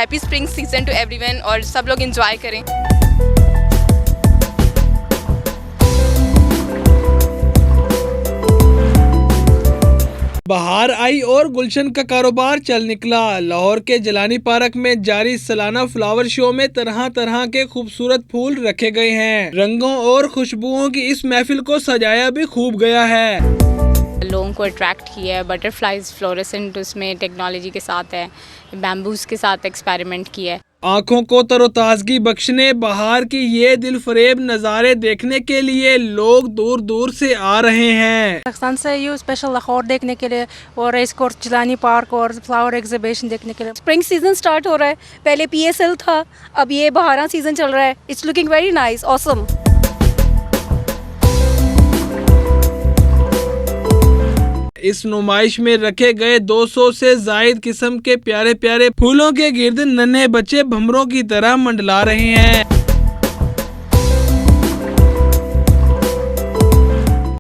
Happy spring season two everyone और सब लोग एंजॉय करें। बहार आई और गुलशन का कारोबार चल निकला। लाहौर के जलानी पार्क में जारी सालाना फ्लावर शो में तरह तरह के खूबसूरत फूल रखे गए हैं। रंगों और खुशबुओं की इस महफिल को सजाया भी खूब गया है। लोगों को अट्रैक्ट किया है। बटरफ्लाइज फ्लोरेसेंट उसमें टेक्नोलॉजी के साथ है, बैम्बूज के साथ एक्सपेरिमेंट किया है। आंखों को तरोताजगी बख्शने बहार की ये दिल फरेब नज़ारे देखने के लिए लोग दूर दूर से आ रहे हैं। पाकिस्तान से ये स्पेशल लाहौर देखने के लिए और रेस कोर्स जलानी पार्क और फ्लावर एग्जीबिशन देखने के लिए। स्प्रिंग सीजन स्टार्ट हो रहा है, पहले PSL था, अब ये बहारा सीजन चल रहा है। It's looking very nice, awesome. इस नुमाइश में रखे गए 200 से जायद किस्म के प्यारे प्यारे फूलों के गिर्द नन्हे बच्चे भंवरों की तरह मंडला रहे हैं।